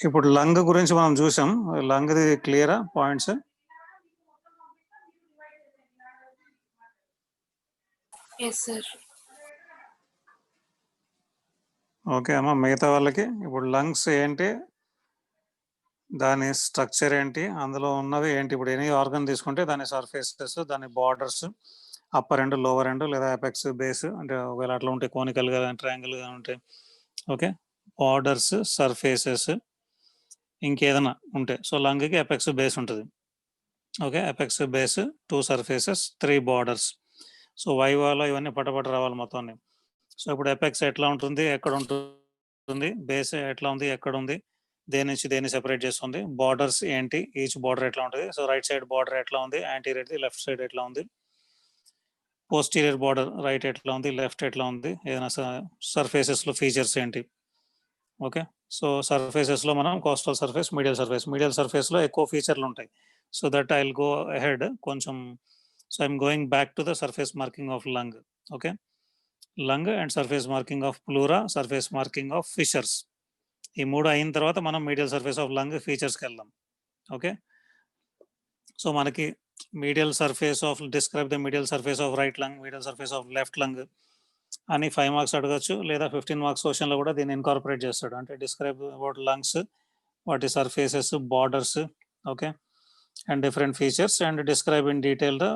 ఇప్పుడు లంగ్ గురించి మనం చూసాం. లంగ్ది క్లియరా పాయింట్స్? Yes sir. ఓకే అమ్మా, మిగతా వాళ్ళకి ఇప్పుడు లంగ్స్ ఏంటి, దాని స్ట్రక్చర్ ఏంటి, అందులో ఉన్నవి ఏంటి? ఇప్పుడు ఎనీ ఆర్గన్ తీసుకుంటే దాని సర్ఫేసెస్, దాని borders, upper end, lower end, లేదా అపెక్స్, బేస్, అంటే ఒకవేళ అట్లా ఉంటే కోనికల్గా, ట్రయాంగిల్గా ఉంటే ఓకే, బార్డర్స్, సర్ఫేసెస్, ఇంకేదైనా ఉంటే సో లంగ్కి అపెక్స్, బేస్ ఉంటుంది. Okay, apex, base, 2 surfaces, 3 borders. So వైవాలో ఇవన్నీ పటపట రావాలి మొత్తాన్ని. సో ఇప్పుడు ఎపెక్స్ ఎట్లా ఉంటుంది, ఎక్కడ ఉంటుంది, బేస్ ఎట్లా ఉంది, ఎక్కడ ఉంది, దేని నుంచి దేన్ని సెపరేట్ చేస్తుంది, బార్డర్స్ ఏంటి, ఈచ్ బార్డర్ ఎట్లా ఉంటుంది, సో రైట్ సైడ్ బార్డర్ ఎట్లా ఉంది, యాంటీరియర్ది, లెఫ్ట్ సైడ్ ఎట్లా ఉంది, పోస్టీరియర్ బార్డర్ రైట్ ఎట్లా ఉంది, లెఫ్ట్ ఎట్లా ఉంది, ఏదైనా సర్ఫేసెస్లో ఫీచర్స్ ఏంటి. ఓకే, సో సర్ఫేసెస్లో మనం కోస్టల్ సర్ఫేస్, మీడియల్ సర్ఫేస్లో ఎక్కువ ఫీచర్లు ఉంటాయి. So that I will go ahead కొంచెం. So I'm going back to the surface marking of lung. Okay, lung and surface marking of pleura, surface marking of fissures. ఈ మూడు అయిన తర్వాత మనం మీడియల్ సర్ఫేస్ ఆఫ్ లంగ్ ఫీచర్స్కి వెళ్దాం. Okay, so మనకి medial surface of, describe the medial surface of right lung, medial surface of left lung అని 5 marks అడగచ్చు, లేదా 15 మార్క్స్ క్వశ్చన్లో కూడా దీన్ని ఇన్కార్పొరేట్ చేస్తాడు. అంటే డిస్క్రైబ్ అబౌట్ లంగ్స్, వాటి surfaces, borders, okay, and different features, and describe in detail the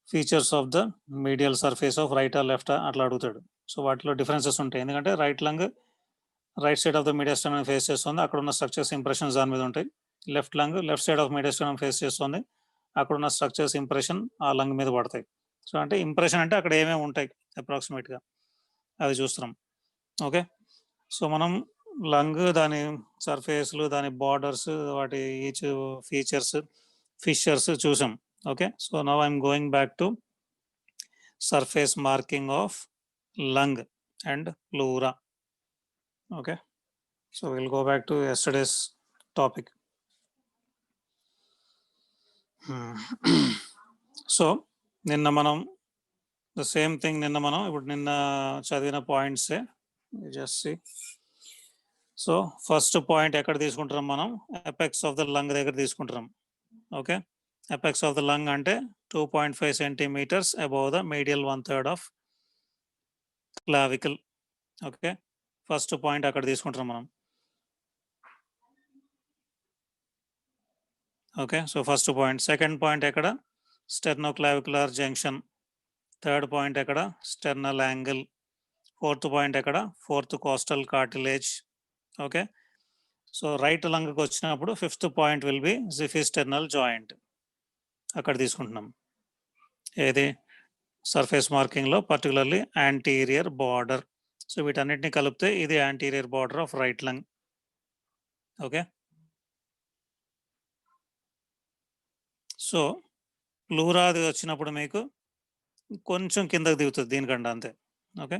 features of the medial surface of right or left అట్లా అడుగుతాడు. సో వాటిలో డిఫరెన్సెస్ ఉంటాయి, ఎందుకంటే right lung right side of the mediastinum face చేస్తుంది, అక్కడ ఉన్న structures, impressions దాని మీద ఉంటాయి. Left lung left side of mediastinum face చేస్తుంది, అక్కడ ఉన్న స్ట్రక్చర్స్, ఇంప్రెషన్ ఆ లంగ్ మీద పడతాయి. సో అంటే ఇంప్రెషన్ అంటే అక్కడ ఏమేమి ఉంటాయి అప్రాక్సిమేట్గా అది చూస్తున్నాం. ఓకే, సో మనం లంగ్, దాని సర్ఫేస్లు, దాని బార్డర్స్, వాటి ఈచ్ ఫీచర్స్, ఫిషర్స్ చూసాం. Okay, so now I'm going back to surface marking of lung and pleura. Okay, so we'll go back to yesterday's topic. So నిన్న మనం ద సేమ్ థింగ్, నిన్న మనం ఇప్పుడు నిన్న చదివిన పాయింట్సే just see. So first point ఎక్కడ తీసుకుంటున్నాం మనం, ఎపెక్స్ ఆఫ్ ద లంగ్ దగ్గర తీసుకుంటున్నాం. Okay, apex of the lung అంటే 2.5 centimetres above the medial 1/3 of clavicle. Okay, first point అక్కడ తీసుకుంటున్నాం మనం. Okay, so first point. Second point ఎక్కడ, స్టెర్నోక్లావికులర్ జంక్షన్. థర్డ్ పాయింట్ ఎక్కడ, స్టెర్నల్ యాంగిల్. ఫోర్త్ పాయింట్ ఎక్కడ, fourth costal cartilage. Okay, so right లంగ్కి వచ్చినప్పుడు fifth point will be xiphisternal joint, అక్కడ తీసుకుంటున్నాం. ఏది, సర్ఫేస్ మార్కింగ్లో పర్టికులర్లీ యాంటీరియర్ బార్డర్. సో వీటన్నిటిని కలిపితే ఇది anterior border of right lung. Okay, so ప్లూరాది వచ్చినప్పుడు మీకు కొంచెం కిందకి దిగుతుంది దీనికంటే, అంతే. ఓకే,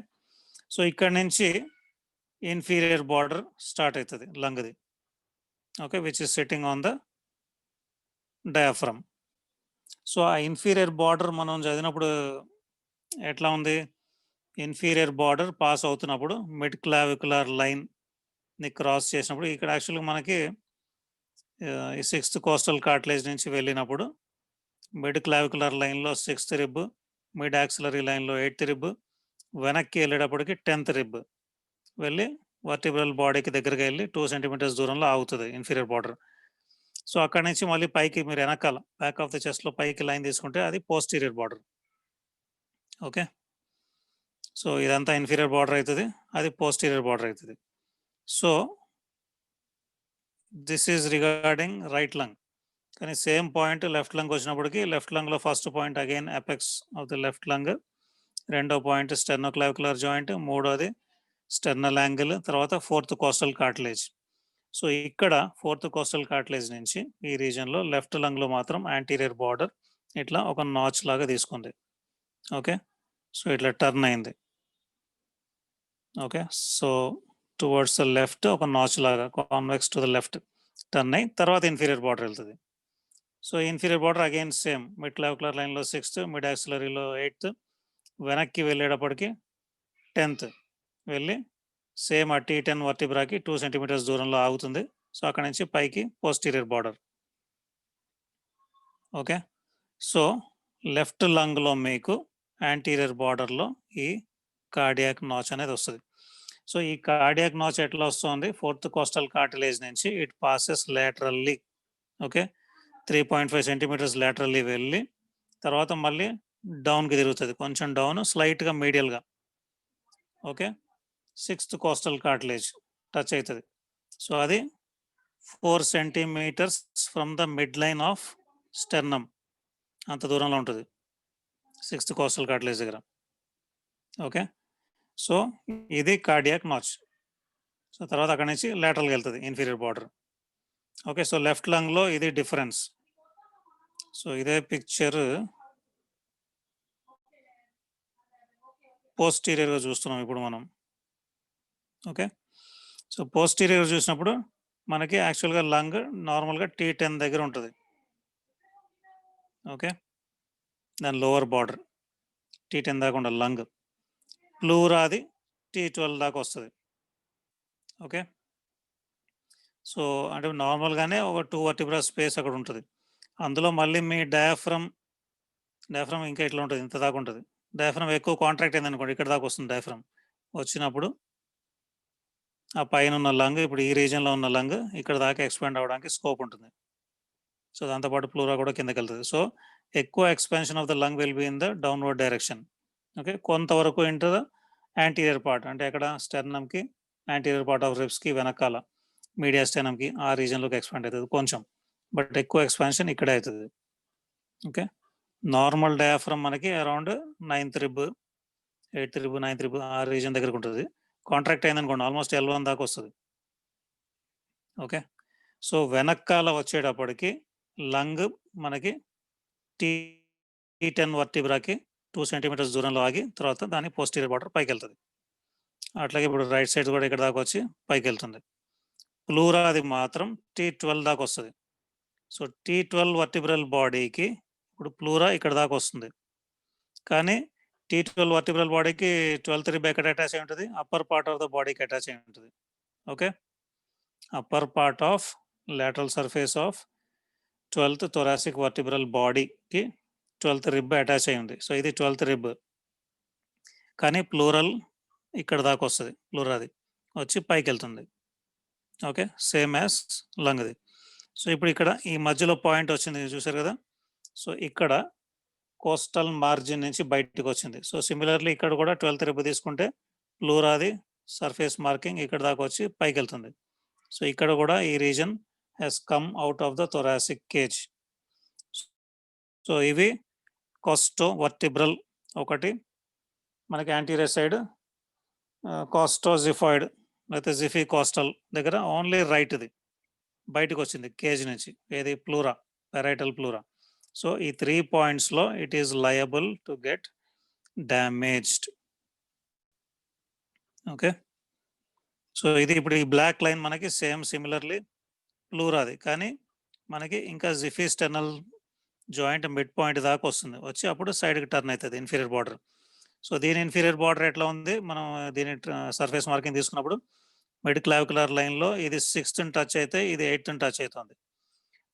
సో ఇక్కడ నుంచి ఇన్ఫీరియర్ బార్డర్ స్టార్ట్ అవుతుంది లంగ్ది. Okay, which is sitting on the diaphragm. So ఆ ఇన్ఫీరియర్ బార్డర్ మనం చదివినప్పుడు ఎట్లా ఉంది, ఇన్ఫీరియర్ బార్డర్ పాస్ అవుతున్నప్పుడు మిడ్ క్లావికులర్ లైన్ని క్రాస్ చేసినప్పుడు, ఇక్కడ యాక్చువల్గా మనకి ఈ 6th కోస్టల్ కార్టిలేజ్ నుంచి వెళ్ళినప్పుడు మిడ్ క్లావికులర్ లైన్లో 6th రిబ్, మిడ్ యాక్సిలరీ లైన్లో 8th రిబ్, వెనక్కి వెళ్ళేటప్పటికి 10th రిబ్ వెళ్ళి వర్టిబ్రల్ బాడీకి దగ్గరగా వెళ్ళి 2 సెంటీమీటర్స్ దూరంలో ఆగుతుంది ఇన్ఫీరియర్ బార్డర్. సో అక్కడ నుంచి మళ్ళీ పైకి మీరు వెనకాల బ్యాక్ ఆఫ్ ద చెస్ట్లో పైకి లైన్ తీసుకుంటే అది పోస్టీరియర్ బార్డర్. ఓకే, సో ఇదంతా ఇన్ఫీరియర్ బార్డర్ అవుతుంది, అది పోస్టీరియర్ బార్డర్ అవుతుంది. So this is regarding right lung. కానీ సేమ్ పాయింట్ లెఫ్ట్ లంగ్ వచ్చినప్పటికి, లెఫ్ట్ లంగ్లో first point again apex of the left lung, రెండో పాయింట్ స్టెర్నోక్లావికులర్ జాయింట్, మూడోది స్టెర్నల్ యాంగిల్, తర్వాత 4th కోస్టల్ కార్టిలేజ్. సో ఇక్కడ 4th కోస్టల్ కార్టిలేజ్ నుంచి ఈ రీజన్లో left లంగ్లో మాత్రం యాంటీరియర్ బార్డర్ ఇట్లా ఒక నాచ్ లాగా తీసుకుంది. ఓకే, సో ఇట్లా టర్న్ అయింది. Okay, so towards the left ఒక నాచ్ లాగా convex to the left turn అయి తర్వాత ఇన్ఫీరియర్ బార్డర్ వెళ్తుంది. So inferior border again same, mid clavicular లైన్లో 6th, మిడ్ యాక్సిలరీలో 8th, వెనక్కి వెళ్ళేటప్పటికి 10th వెళ్ళి సేమ్ ఆ T10 వర్టిబ్రాకి 2 సెంటీమీటర్స్ దూరంలో ఆగుతుంది. సో అక్కడ నుంచి పైకి posterior border. Okay. So left లంగ్లో మీకు యాంటీరియర్ బార్డర్లో ఈ కార్డియాక్ నాచ్ అనేది వస్తుంది. సో ఈ కార్డియాక్ నాచ్ ఎట్లా వస్తుంది? 4th కోస్టల్ కార్టిలేజ్ నుంచి it passes laterally. Okay, 3.5 centimetres laterally వెళ్ళి తర్వాత మళ్ళీ డౌన్కి తిరుగుతుంది, కొంచెం డౌన్ స్లైట్గా మీడియల్గా. Okay, 6th costal cartilage touch అవుతుంది. సో అది 4 centimetres from the mid line of sternum, అంత దూరంలో ఉంటుంది 6th కోస్టల్ కార్టిలేజ్ దగ్గర. ఓకే, సో ఇది కార్డియాక్ నాచ్. సో తర్వాత అక్కడి నుంచి లేటరల్కి వెళ్తుంది inferior border. Okay, so left లంగ్లో ఇది డిఫరెన్స్. సో ఇదే పిక్చర్ పోస్టీరియర్గా చూస్తున్నాం ఇప్పుడు మనం. ఓకే, సో పోస్టీరియర్ చూసినప్పుడు మనకి యాక్చువల్గా లంగ్ నార్మల్గా T10 దగ్గర ఉంటుంది. ఓకే, దాని లోవర్ బార్డర్ T10 దాకా ఉండాలి లంగ్. ప్లూరాది T12 దాకా వస్తుంది. ఓకే, సో అంటే నార్మల్గానే ఒక 2 వర్టిబ్రా స్పేస్ అక్కడ ఉంటుంది. అందులో మళ్ళీ మీ డయాఫ్రమ్ ఇంకా ఇట్లా ఉంటుంది, ఇంత దాకా ఉంటుంది. డయాఫ్రమ్ ఎక్కువ కాంట్రాక్ట్ అయింది అనుకోండి, ఇక్కడ దాకా వస్తుంది. డయాఫ్రమ్ వచ్చినప్పుడు ఆ పైన ఉన్న లంగ్, ఇప్పుడు ఈ రీజన్లో ఉన్న లంగ్ ఇక్కడ దాకా ఎక్స్పాండ్ అవ్వడానికి స్కోప్ ఉంటుంది. సో దాంతోపాటు ప్లూరా కూడా కిందకి వెళ్తుంది. సో ఎక్కువ expansion of the lung will be in the downward direction. Okay, కొంతవరకు ఇంటూ ద యాంటీరియర్ పార్ట్, అంటే ఎక్కడ స్టెర్నమ్కి యాంటీరియర్ పార్ట్ ఆఫ్ రిబ్స్కి వెనకాల మీడియా స్టెర్నమ్కి ఆ రీజన్లోకి ఎక్స్పాండ్ అవుతుంది కొంచెం, బట్ ఎక్కువ ఎక్స్పాన్షన్ ఇక్కడే అవుతుంది. ఓకే, నార్మల్ డయాఫ్రమ్ మనకి around 9th rib 8th rib 9th rib ఆ రీజన్ దగ్గరకు ఉంటుంది. కాంట్రాక్ట్ అయిందనుకోండి ఆల్మోస్ట్ L1 దాకా వస్తుంది. ఓకే, సో వెనకాల వచ్చేటప్పటికి లంగ్ మనకి T10 వర్టిబ్రాకి 2 సెంటీమీటర్స్ దూరంలో ఆగి తర్వాత దాని పోస్టీరియర్ బార్డర్ పైకి వెళ్తుంది. అట్లాగే ఇప్పుడు రైట్ సైడ్ కూడా ఇక్కడ దాకా వచ్చి పైకి వెళ్తుంది. ప్లూరాది మాత్రం T12 దాకా వస్తుంది. సో T12 వర్టిబ్రల్ బాడీకి ఇప్పుడు ప్లూరా ఇక్కడ దాకా వస్తుంది, కానీ T12 వర్టిబ్రల్ బాడీకి 12th రిబ్ ఎక్కడ అటాచ్ అయి ఉంటుంది? అప్పర్ పార్ట్ ఆఫ్ ద బాడీకి అటాచ్ అయి ఉంటుంది. Okay, upper part of lateral surface of 12th thoracic vertebral బాడీకి 12th రిబ్ అటాచ్ అయి ఉంది. సో ఇది 12th రిబ్, కానీ ప్లూరల్ ఇక్కడ దాకా వస్తుంది. ప్లూరాది వచ్చి పైకి వెళ్తుంది. ఓకే, సేమ్ యాజ్ లంగ్ది. సో ఇప్పుడు ఇక్కడ ఈ మధ్యలో పాయింట్ వచ్చింది చూసారు కదా. సో ఇక్కడ కోస్టల్ మార్జిన్ నుంచి బయటకు వచ్చింది. సో సిమిలర్లీ ఇక్కడ కూడా 12th రిబ్ తీసుకుంటే ప్లూరాది సర్ఫేస్ మార్కింగ్ ఇక్కడ దాకా వచ్చి పైకి వెళ్తుంది. సో ఇక్కడ కూడా ఈ reason has come out of the thoracic cage. So ఇవి కోస్టో వర్టిబ్రల్ ఒకటి, మనకి యాంటీరియర్ సైడ్ కోస్టోజిఫాయిడ్ లేకపోతే జిఫీ కోస్టల్ దగ్గర ఓన్లీ రైట్ది బయటకు వచ్చింది కేజ్ నుంచి, ఏది ప్లూరా, పెరైటల్ ప్లూరా. సో ఈ 3 పాయింట్స్లో it is liable to get damaged. Okay, so ఇది ఇప్పుడు ఈ బ్లాక్ లైన్ మనకి సేమ్ సిమిలర్లీ ప్లూరాది, కానీ మనకి ఇంకా xiphisternal joint mid point దాకా వస్తుంది, వచ్చి అప్పుడు సైడ్కి టర్న్ అవుతుంది ఇన్ఫీరియర్ బార్డర్. సో దీని ఇన్ఫీరియర్ బార్డర్ ఎట్లా ఉంది? మనం దీని సర్ఫేస్ మార్కింగ్ తీసుకున్నప్పుడు మిడ్ క్లావికులర్ లైన్లో ఇది 6th టచ్ అయితే ఇది 8th టచ్ అవుతుంది.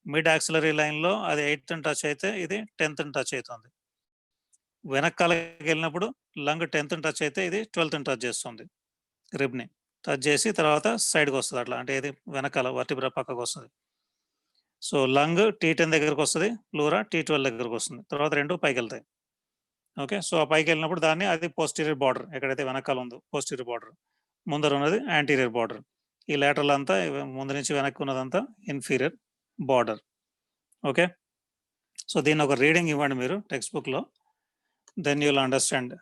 మిడ్ యాక్సిలరీ లైన్లో అది 8th టచ్ అయితే ఇది 10th టచ్ అవుతుంది. వెనకాలకి వెళ్ళినప్పుడు లంగ్ 10th టచ్ అయితే ఇది 12th టచ్ చేస్తుంది. రిబ్ని టచ్ చేసి తర్వాత సైడ్కి వస్తుంది అట్లా, అంటే ఇది వెనకాల వర్టిబ్రా పక్కకు వస్తుంది. సో లంగ్ T10 దగ్గరకు వస్తుంది, ప్లూరా T12 దగ్గరకు వస్తుంది, తర్వాత రెండు పైకి వెళ్తాయి. ఓకే, సో ఆ పైకి వెళ్ళినప్పుడు దాన్ని అది పోస్టీరియర్ బార్డర్, ఎక్కడైతే వెనకాల ఉందో పోస్టీరియర్ బార్డర్, ముందర ఉన్నది యాంటీరియర్ బార్డర్, ఈ లేటరల్ అంతా ముందు నుంచి వెనక్కి ఉన్నదంతా ఇన్ఫీరియర్ బార్డర్. ఓకే, సో దీన్ని ఒక రీడింగ్ ఇవ్వండి మీరు టెక్స్ట్ బుక్లో, then you will understand.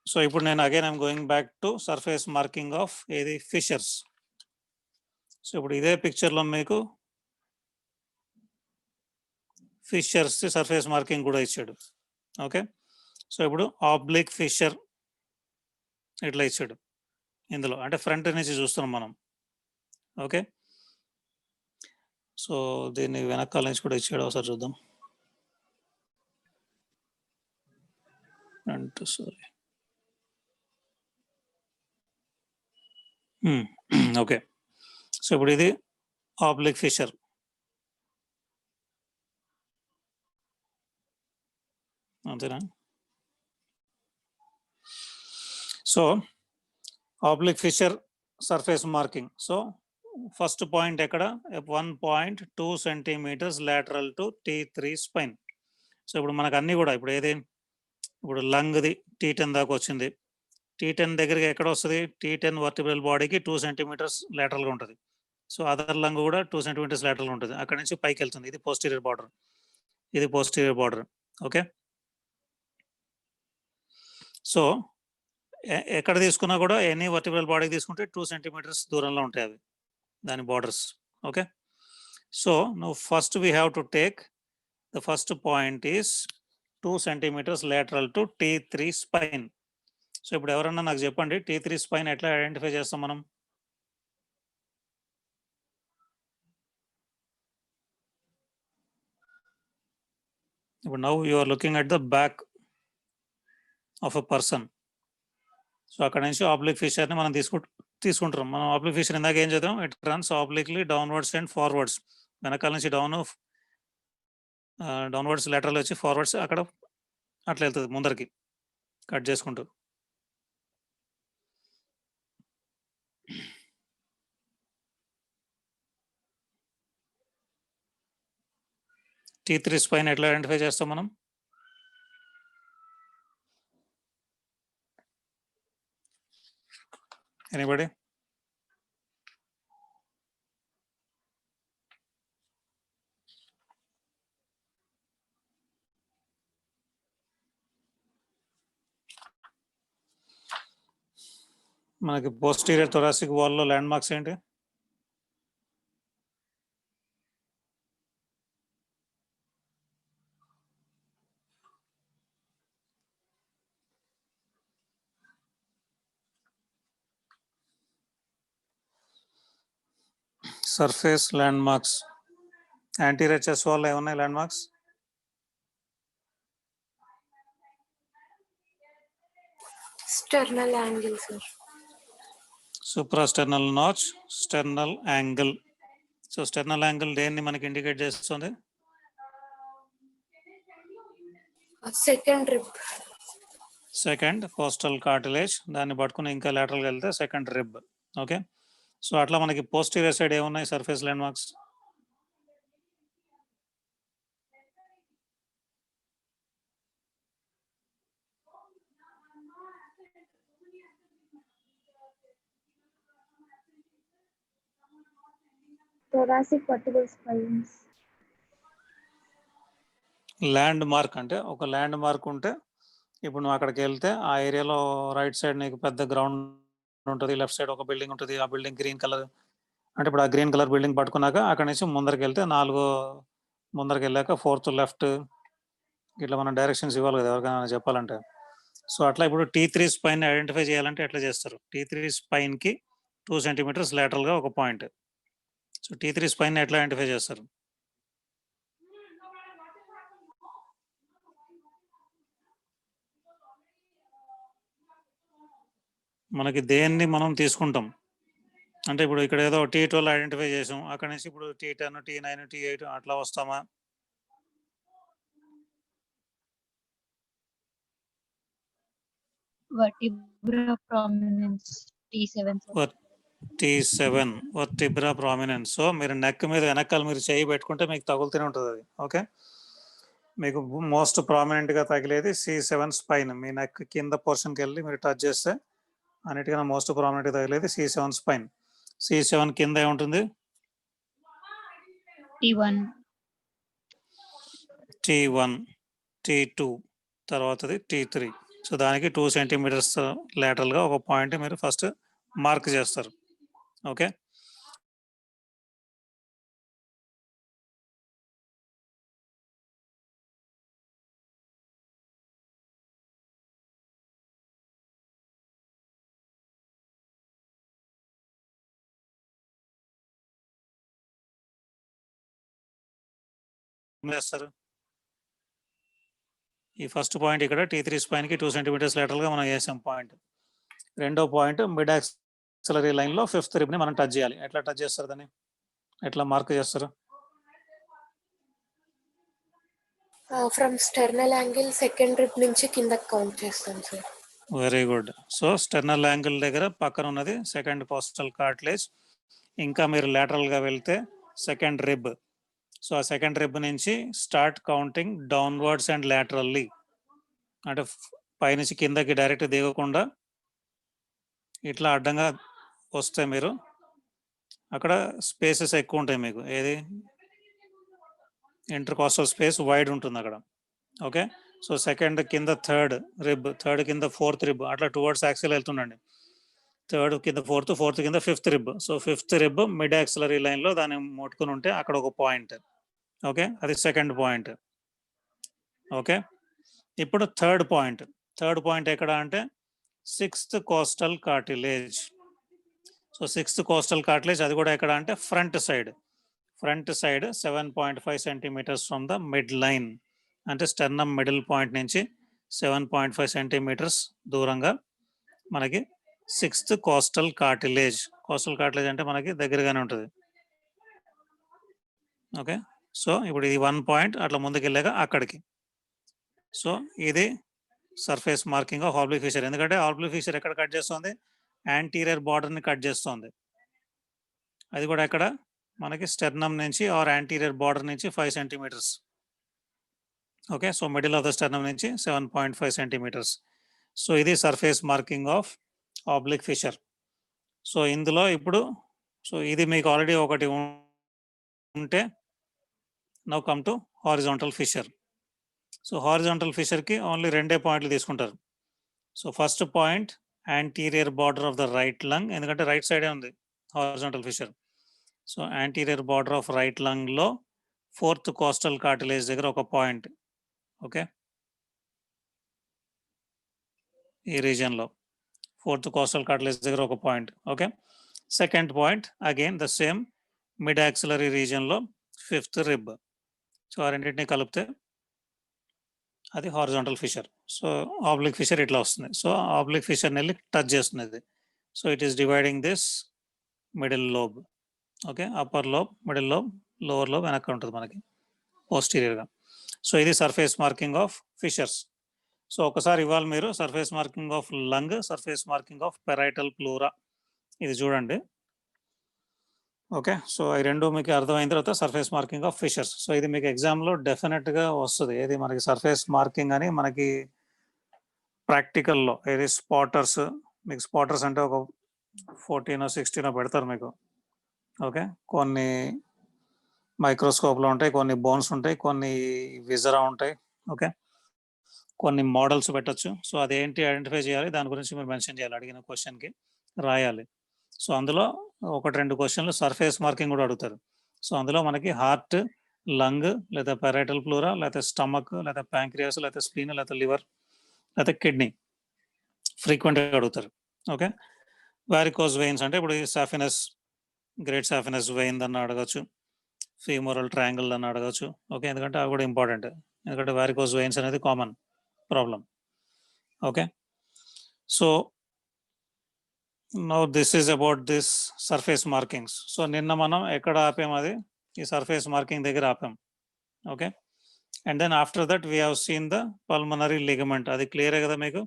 So ఇప్పుడు నేను again I'm going back to surface marking of ఏది ఫిషర్స్. సో ఇప్పుడు ఇదే పిక్చర్లో మీకు ఫిషర్స్ సర్ఫేస్ మార్కింగ్ కూడా ఇచ్చాడు. ఓకే, సో ఇప్పుడు ఆబ్లిక్ ఫిషర్ ఇట్లా ఇచ్చాడు ఇందులో, అంటే ఫ్రంట్ నుంచి చూస్తున్నాం మనం. ఓకే, సో దీన్ని వెనకాల నుంచి కూడా ఇచ్చాడు, ఒకసారి చూద్దాం. Front, sorry, okay. సో ఇప్పుడు ఇది ఆబ్లిక్ ఫిషర్. అంతేనా? So oblique fissure surface marking. So first point ఎక్కడ? 1.2 centimetres lateral to T3 spine. So ఇప్పుడు మనకు అన్ని కూడా ఇప్పుడు ఏది, ఇప్పుడు లంగ్ది T10 దాకా వచ్చింది. T10 దగ్గరికి ఎక్కడ వస్తుంది? T10 వర్టిబ్రల్ బాడీకి 2 సెంటీమీటర్స్ లాటరల్గా ఉంటుంది. సో అదర్ లంగ్ కూడా 2 సెంటీమీటర్స్ లాటరల్ ఉంటుంది. అక్కడ నుంచి పైకి వెళ్తుంది. ఇది పోస్టీరియర్ బార్డర్, ఇది పోస్టీరియర్ బార్డర్. ఓకే. సో ఎక్కడ తీసుకున్నా కూడా ఎనీ వర్టిబ్రల్ బాడీకి తీసుకుంటే 2 సెంటీమీటర్స్ దూరంలో ఉంటాయి అవి, దాని బార్డర్స్. ఓకే. సో నువ్వు first we have to take the first point is 2 centimetres lateral to T3 spine. So ఇప్పుడు ఎవరన్నా నాకు చెప్పండి, T3 స్పైన్ ఎట్లా ఐడెంటిఫై చేస్తాం మనం? ఇప్పుడు now you are looking at the back of a person. So అక్కడ నుంచి ఆబ్లిక్ ఫిషర్ ని మనం తీసుకుంటాం. మనం ఆబ్లిక్ ఫిషర్ ఇందాక ఏం చేద్దాం? It runs obliquely downwards and forwards. వెనకాల నుంచి డౌన్వర్డ్స్ lateral వచ్చి ఫార్వర్డ్స్ అక్కడ అట్లా వెళ్తుంది ముందరికి కట్ చేసుకుంటూ. T3 స్పైన్ ఎట్లా ఐడెంటిఫై చేస్తాం మనం? ఎనీబడి? మనకి పోస్టీరియర్ థొరాసిక్ వాల్ లో ల్యాండ్ మార్క్స్ ఏంటి? Surface landmarks. Anterior chest wall లో ఏమున్నాయి landmarks? Sternal angle, sir. Suprasternal notch, sternal angle. So sternal angle దేన్ని మనకి ఇండికేట్ చేస్తుంది? Second rib. Second costal cartilage. దాన్ని పట్టుకుని ఇంకా lateral వెళ్తే సెకండ్ రిబ్. ఓకే. సో అట్లా మనకి పోస్టీరియర్ సైడ్ ఏమున్నాయి surface land marks? thoracic vertebral spines. Land mark అంటే ఒక ల్యాండ్ మార్క్ ఉంటే ఇప్పుడు నువ్వు అక్కడికి వెళ్తే ఆ ఏరియాలో రైట్ సైడ్ నీకు పెద్ద గ్రౌండ్ ఉంటుంది, లెఫ్ట్ సైడ్ ఒక బిల్డింగ్ ఉంటుంది. ఆ బిల్డింగ్ గ్రీన్ కలర్ అంటే ఇప్పుడు ఆ గ్రీన్ కలర్ బిల్డింగ్ పట్టుకున్నాక అక్కడి నుంచి ముందరికి వెళ్తే 4 ముందరికి వెళ్ళాక 4th లెఫ్ట్ ఇట్లా మనం డైరెక్షన్స్ ఇవ్వాలి కదా ఎవరికైనా చెప్పాలంటే. సో అట్లా ఇప్పుడు T3 స్పైన్ ఐడెంటిఫై చేయాలంటే ఎట్లా చేస్తారు? T3 స్పైన్ కి 2 సెంటీమీటర్స్ lateral గా ఒక పాయింట్. సో T3 స్పైన్ ఎట్లా ఐడెంటిఫై చేస్తారు? మనకి దేన్ని మనం తీసుకుంటాం అంటే ఇప్పుడు ఇక్కడ ఏదో T12 ఐడెంటిఫై చేసాం, అక్కడ నుంచి ఇప్పుడు T10, T9, T8 అట్లా వస్తామా? Vertebra prominence T7. T7 vertebra prominence. So మీరు నెక్ మీద వెనకాల మీరు చేయి పెట్టుకుంటే మీకు తగులుతూనే ఉంటుంది అది. ఓకే. మీకు మోస్ట్ ప్రామినెంట్ గా తగిలేది C7 స్పైన్. మీ నెక్ కింద పోర్షన్కి వెళ్ళి మీరు టచ్ చేస్తే అన్నిటికన్నా మోస్ట్ ప్రామినెంట్ గా తగిలేది C7 స్పైన్. C7 కింద ఏముంటుంది? T1. T1, T2 తర్వాతది T3. సో దానికి 2 సెంటీమీటర్స్ lateral గా ఒక పాయింట్ మీరు ఫస్ట్ మార్క్ చేస్తారు. ఓకే. చేస్తారు ఈ ఫస్ట్ పాయింట్ ఇక్కడ T3 స్పైన్ కి 2 సెంటీమీటర్స్ lateral గా మనం వేసాం పాయింట్. రెండో పాయింట్ మిడ్ యాక్సిస్ యాక్సిలరీ లైన్లో 5th రిబ్ని మనం టచ్ చేయాలి. ఎట్లా టచ్ చేస్తారు దాన్ని, ఎట్లా మార్క్ చేస్తారు? From sternal angle second rib నుంచి కిందకి కౌంట్ చేస్తాం sir. Very good. So sternal angle దగ్గర పక్కన ఉన్నది సెకండ్ కాస్టల్ కార్టిలేజ్. ఇంకా మీరు lateral-గా వెళ్తే సెకండ్ రిబ్. సో ఆ సెకండ్ రిబ్ నుంచి start counting downwards and laterally, అంటే పైనుంచి కిందకి డైరెక్ట్ దిగకుండా ఇట్లా అడ్డంగా వస్తే మీరు అక్కడ స్పేసెస్ ఎక్కువ ఉంటాయి మీకు. ఏది ఇంటర్ కాస్టల్ స్పేస్ వైడ్ ఉంటుంది అక్కడ. ఓకే, సో సెకండ్ కింద థర్డ్ రిబ్, థర్డ్ కింద 4th రిబ్, అట్లా టువర్డ్స్ యాక్సిల్ వెళ్తుండండి. థర్డ్ కింద 4th, 4th కింద 5th rib. So 5th rib mid axillary లైన్లో దాన్ని ముట్టుకుని ఉంటే అక్కడ ఒక పాయింట్. ఓకే, అది సెకండ్ పాయింట్. ఓకే, ఇప్పుడు థర్డ్ పాయింట్ ఎక్కడ అంటే 6th costal cartilage. So 6th costal cartilage అది కూడా ఎక్కడ అంటే front side 7.5 centimetres from the mid line, అంటే స్టెర్నమ్ మిడిల్ పాయింట్ నుంచి 7.5 సెంటీమీటర్స్ దూరంగా మనకి 6th costal cartilage. Coastal cartilage అంటే మనకి దగ్గరగానే ఉంటుంది. ఓకే, సో ఇప్పుడు ఇది 1 పాయింట్, అట్లా ముందుకు వెళ్ళాక అక్కడికి. సో ఇది surface marking of oblique fissure. ఎందుకంటే ఆబ్లిక్ ఫిషర్ ఎక్కడ కట్ చేస్తుంది, యాంటీరియర్ బార్డర్ని కట్ చేస్తుంది. అది కూడా ఎక్కడ మనకి స్టెర్నమ్ నుంచి ఆర్ యాంటీరియర్ బార్డర్ నుంచి 5 centimetres. Okay, so middle of the sternum నుంచి 7.5 సెంటీమీటర్స్. సో ఇది surface marking of oblique fissure. So ఇందులో ఇప్పుడు సో ఇది మీకు ఆల్రెడీ ఒకటి ఉంటే now come to horizontal fissure. So horizontal ఫిషర్కి ఓన్లీ 2 పాయింట్లు తీసుకుంటారు. So first point anterior border of the right lung, ఎందుకంటే రైట్ సైడే ఉంది horizontal fissure. So anterior border of right లంగ్లో 4th కోస్టల్ కార్టిలేజ్ దగ్గర ఒక పాయింట్. ఓకే, ఈ రీజియన్లో 4th కోస్టల్ కార్టిలేజ్ దగ్గర ఒక point. Okay, second point again the same mid axillary రీజియన్లో 5th రిబ్. సో ఆ రెండింటిని కలిపితే అది horizontal fissure. So oblique fissure ఇట్లా వస్తుంది. సో ఆబ్లిక్ ఫిషర్ని వెళ్ళి టచ్ చేస్తుంది. So it is dividing this middle lobe. Okay, upper lobe, middle lobe, lower lobe వెనక్కి ఉంటుంది మనకి పోస్టీరియర్గా. సో ఇది surface marking of fissures. So ఒకసారి ఇవాళ మీరు surface marking of lung, surface marking of parietal pleura ఇది చూడండి. ఓకే, సో ఈ రెండు మీకు అర్థమైన తర్వాత surface marking of fissures. So ఇది మీకు ఎగ్జామ్లో డెఫినెట్గా వస్తుంది. ఏది మనకి సర్ఫేస్ మార్కింగ్ అని మనకి ప్రాక్టికల్లో ఏది స్పాటర్స్, మీకు స్పాటర్స్ అంటే ఒక 14 or 16 పెడతారు మీకు. ఓకే, కొన్ని మైక్రోస్కోప్లో ఉంటాయి, కొన్ని బోన్స్ ఉంటాయి, కొన్ని విజరా ఉంటాయి. ఓకే, కొన్ని మోడల్స్ పెట్టచ్చు. సో అదేంటి ఐడెంటిఫై చేయాలి, దాని గురించి మీరు మెన్షన్ చేయాలి, అడిగిన క్వశ్చన్కి రాయాలి. సో అందులో 1-2 క్వశ్చన్లు సర్ఫేస్ మార్కింగ్ కూడా అడుగుతారు. సో అందులో మనకి హార్ట్, లంగ్, లేదా పెరైటల్ ప్లూరా, లేదా స్టమక్, లేదా ప్యాంక్రియాస్, లేదా స్ప్లీన్, లేదా లివర్, లేదా కిడ్నీ ఫ్రీక్వెంట్గా అడుగుతారు. ఓకే, వారికోస్ వెయిన్స్ అంటే ఇప్పుడు సాఫినస్, గ్రేట్ సాఫినస్ వెయిన్ అని అడగచ్చు, ఫీమోరల్ ట్రయాంగిల్ అని అడగచ్చు. ఓకే, ఎందుకంటే అవి కూడా ఇంపార్టెంట్, ఎందుకంటే వారికోస్ వెయిన్స్ అనేది common problem. Okay, so now this is about this surface markings. So నిన్న మనం ఎక్కడ ఆపాం, అది ఈ సర్ఫేస్ మార్కింగ్ దగ్గర ఆపాం. Okay, and then after that we have seen the pulmonary ligament. అది క్లియరే కదా మీకు?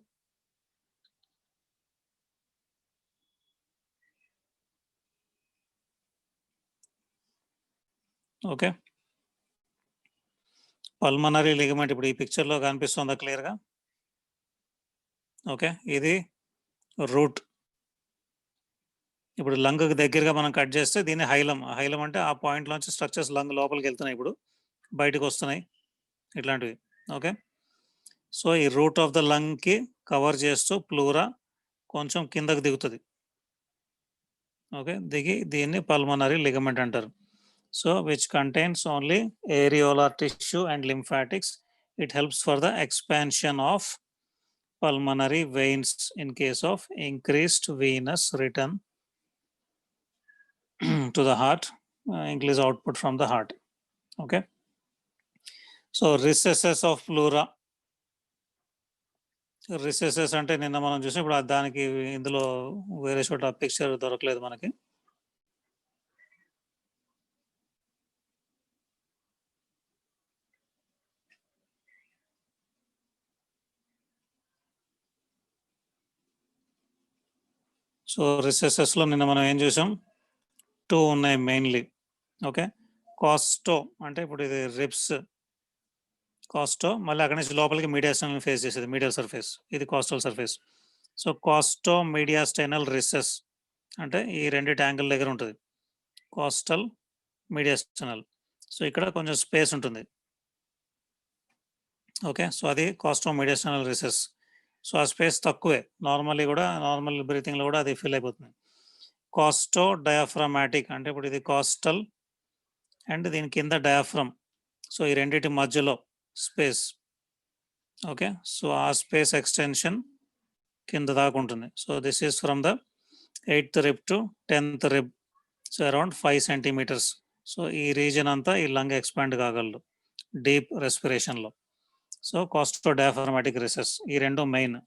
ఓకే, పల్మనరీ లిగమెంట్ ఇప్పుడు ఈ పిక్చర్లో కనిపిస్తుందా క్లియర్గా? ఓకే, ఇది రూట్. ఇప్పుడు లంగ్ దగ్గరగా మనం కట్ చేస్తే దీన్ని హైలం. హైలం అంటే ఆ పాయింట్లోంచి స్ట్రక్చర్స్ లంగ్ లోపలికి వెళ్తున్నాయి, ఇప్పుడు బయటకు వస్తున్నాయి ఇట్లాంటివి. ఓకే, సో ఈ రూట్ ఆఫ్ ద లంగ్కి కవర్ చేస్తూ ప్లూరా కొంచెం కిందకు దిగుతుంది. ఓకే, దిగి దీన్ని పల్మనరీ లిగమెంట్ అంటారు. So which contains only areolar tissue and lymphatics. It helps for the expansion of pulmonary veins in case of increased venous return to the heart, increased output from the heart. Okay, so recesses of pleura రిసెసెస్ అంటే నిన్న మనం చూసాం, ఇప్పుడు దానికి ఇందులో వేరే చోట picture దొరకలేదు మనకి. సో రిసెసెస్లో నిన్న మనం ఏం చూసాం, 2 ఉన్నాయి మెయిన్లీ. ఓకే, కాస్టో అంటే ఇప్పుడు ఇది రిబ్స్ కాస్టో, మళ్ళీ అక్కడి నుంచి లోపలికి మీడియాస్టైనల్ ఫేస్ చేసేది మీడియల్ సర్ఫేస్, ఇది కాస్టల్ సర్ఫేస్. సో కాస్టో మీడియాస్టైనల్ రిసెస్ అంటే ఈ రెండిటి యాంగిల్ దగ్గర ఉంటుంది, కాస్టల్ మీడియాస్టైనల్. సో ఇక్కడ కొంచెం స్పేస్ ఉంటుంది. ఓకే, సో అది కాస్టో మీడియాస్టైనల్ రిసెస్. సో ఆ స్పేస్ తక్కువే, నార్మల్ బ్రీతింగ్లో కూడా అది ఫిల్ అయిపోతుంది. కాస్టో డయాఫ్రమాటిక్ అంటే ఇప్పుడు ఇది కాస్టల్ అండ్ దీని కింద డయాఫ్రమ్. సో ఈ రెండింటి మధ్యలో స్పేస్. ఓకే, సో ఆ స్పేస్ ఎక్స్టెన్షన్ కింద దాకా ఉంటుంది. So this is from the 8th rib to 10th rib, so around 5 centimeters. So ఈ రీజన్ అంతా ఈ లంగ్ ఎక్స్పాండ్ కాగలదు డీప్ రెస్పిరేషన్లో. సో కాస్టో డయాఫ్రమాటిక్ రిసెస్, ఈ రెండు main.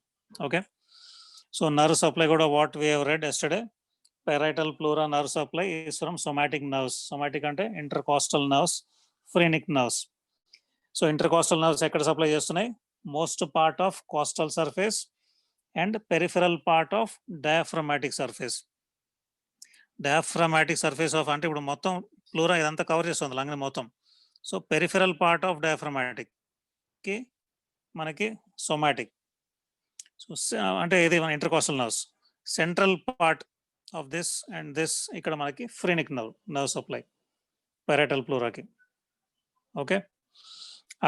Okay, so nerve supply కూడా what we have read yesterday, parietal pleura nerve supply is from somatic nerves. Somatic అంటే intercostal nerves, phrenic nerves. So intercostal nerves ఎక్కడ supply చేస్తున్నాయి, most part of costal surface and peripheral part of diaphragmatic surface. Diaphragmatic surface of అంటే ఇప్పుడు మొత్తం pleura ఇదంతా cover చేస్తుంది lung మొత్తం. So peripheral part of diaphragmatic కి మనకి సోమాటిక్. సో అంటే ఇది మన intercostal nerves. Central part of this and this ఇక్కడ మనకి ఫ్రెనిక్ నర్వ్ సప్లై పెరైటల్ ప్లూరాకి. ఓకే,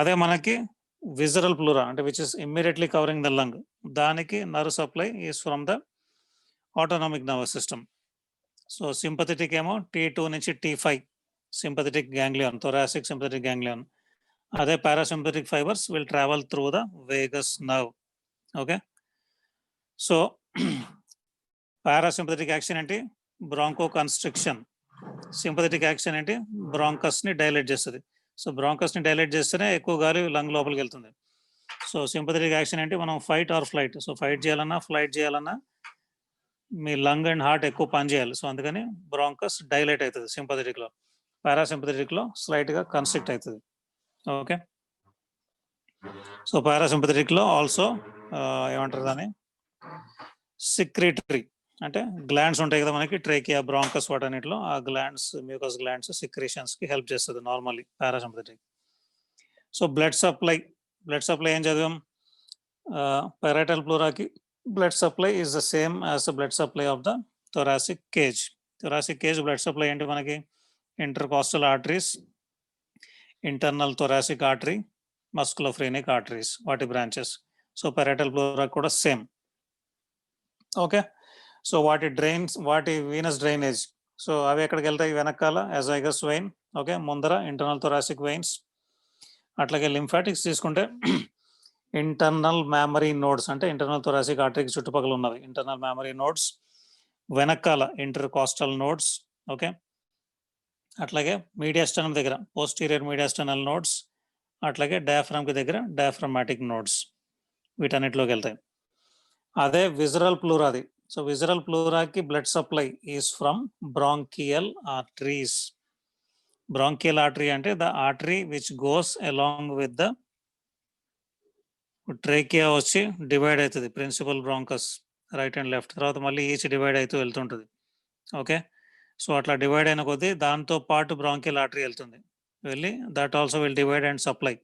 అదే మనకి విజరల్ ప్లూరా అంటే which is immediately covering the lung, దానికి nerve supply is from the autonomic nervous system. So sympathetic ఏమో T2 నుంచి T5 sympathetic ganglion, thoracic sympathetic ganglion. అదే parasympathetic fibres will travel through the vagus nerve. Okay, so parasympathetic action ఏంటి, bronchoconstriction. Sympathetic action ఏంటి, bronchus ని dilate చేస్తుంది. సో bronchus ని dilate చేస్తేనే ఎక్కువ గాలి లంగ్ లోపలికి వెళ్తుంది. సో సింపథెటిక్ యాక్షన్ ఏంటి, మనం fight or flight. So fight చేయాలన్నా ఫ్లైట్ చేయాలన్నా మీ లంగ్ అండ్ హార్ట్ ఎక్కువ పని చేయాలి. సో అందుకని బ్రాంకస్ డైలేట్ అవుతుంది సింపథెటిక్ లో. పారాసింపథెటిక్ లో స్లైట్ గా కన్స్ట్రిక్ట్ అవుతుంది. ఓకే, సో పారాసింపథెటిక్ లో ఆల్సో ఏమంటారు దాన్ని, సిక్రిటరీ అంటే గ్లాండ్స్ ఉంటాయి కదా మనకి, ట్రేకియా, బ్రాంకస్, వాటన్నిటిలో ఆ గ్లాండ్స్, మ్యూకస్ గ్లాండ్స్ సిక్రేషన్స్ కి హెల్ప్ చేస్తుంది normally parasympathetic. So blood supply ఏం చదివాం, పెరైటల్ ప్లూరాకి blood supply is the same as the blood supply of the thoracic cage. Thoracic cage blood supply ఏంటి మనకి, intercostal arteries, internal thoracic artery, musculophrenic arteries, వాటి branches. So parietal pleura కూడా same. Okay, so వాటి venous drainage. So అవి ఎక్కడికి వెళ్తాయి, వెనకాల azygos vein. Okay, ముందర ఇంటర్నల్ థొరాసిక్ వెయిన్స్. అట్లాగే లింఫాటిక్స్ తీసుకుంటే ఇంటర్నల్ మ్యామరీ నోడ్స్ అంటే ఇంటర్నల్ థొరాసిక్ ఆర్టరీకి చుట్టుపక్కల ఉన్నవి ఇంటర్నల్ మ్యామరీ నోడ్స్, వెనకాల ఇంటర్కాస్టల్ నోడ్స్. ఓకే, అట్లాగే మీడియాస్టనల్ దగ్గర పోస్టీరియర్ మీడియాస్టనల్ నోడ్స్, అట్లాగే డయాఫ్రమ్ కి దగ్గర డయాఫ్రమాటిక్ నోడ్స్, వీటన్నిటిలోకి వెళ్తాయి. అదే విజరల్ ప్లూరాది. సో విజరల్ ప్లూరాకి blood supply is from bronchial arteries. Bronchial artery అంటే the artery which goes along with the trachea, వచ్చి డివైడ్ అవుతుంది principal bronchus right and left, తర్వాత మళ్ళీ ఈచ్ డివైడ్ అవుతూ వెళ్తుంటుంది. ఓకే, సో అట్లా డివైడ్ అయిన కొద్దీ దాంతో పాటు బ్రాంకియల్ ఆర్టరీ వెళ్తుంది, వెళ్ళి that also will divide and supply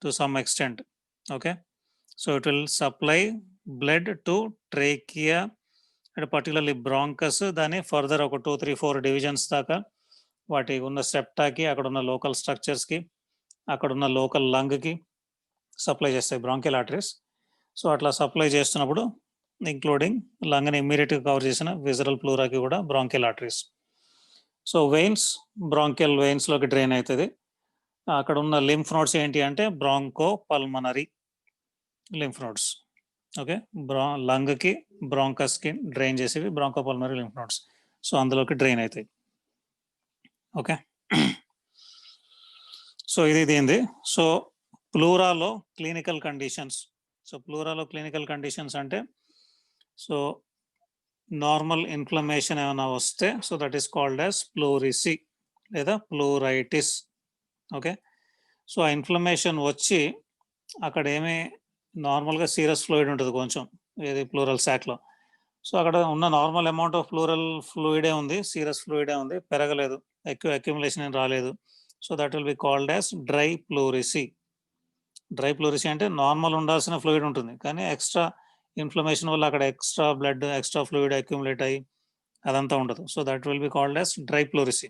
to some extent. Okay, so it will supply blood to trachea and particularly bronchus. దాని ఫర్దర్ ఒక 2, 3, 4 డివిజన్స్ దాకా వాటి ఉన్న సెప్టాకి, అక్కడ ఉన్న లోకల్ స్ట్రక్చర్స్కి, అక్కడ ఉన్న లోకల్ లంగ్కి సప్లై చేస్తాయి బ్రాంకియల్ ఆర్టరీస్. సో అట్లా సప్లై చేస్తున్నప్పుడు ఇంక్లూడింగ్ లంగ్ని ఇమ్మీడియట్గా కవర్ చేసిన విజరల్ ప్లూరాకి కూడా bronchial arteries. So veins, bronchial వెయిన్స్లోకి డ్రైన్ అవుతుంది. అక్కడ ఉన్న లింఫ్ నోడ్స్ ఏంటి అంటే broncho pulmonary lymph nodes. Okay, లంగ్కి బ్రాంకస్కి డ్రైన్ చేసేవి broncho pulmonary lymph nodes. So అందులోకి డ్రైన్ అవుతాయి. ఓకే, సో ఇది దీనిది. సో ప్లూరాలో క్లినికల్ కండిషన్స్ సో ప్లూరాలో క్లినికల్ కండిషన్స్ అంటే సో నార్మల్ ఇన్ఫ్లమేషన్ ఏమైనా వస్తే so that is called as pleurisy లేదా ప్లూరైటిస్. ఓకే, సో ఆ ఇన్ఫ్లమేషన్ వచ్చి అక్కడ ఏమి నార్మల్గా సీరస్ ఫ్లూయిడ్ ఉంటుంది కొంచెం ఏది ప్లూరల్ శాక్లో. సో అక్కడ ఉన్న నార్మల్ అమౌంట్ ఆఫ్ ప్లూరల్ ఫ్లూయిడే ఉంది, సీరస్ ఫ్లూయిడే ఉంది, పెరగలేదు, ఎక్కువ అక్యుములేషన్ ఏం రాలేదు. So that will be called as dry pleurisy. Dry pleurisy అంటే నార్మల్ ఉండాల్సిన ఫ్లూయిడ్ ఉంటుంది కానీ ఎక్స్ట్రా ఇన్ఫ్లమేషన్ వల్ల అక్కడ extra blood extra fluid accumulate అయ్యి అదంతా ఉండదు. So that will be called as dry pleurisy.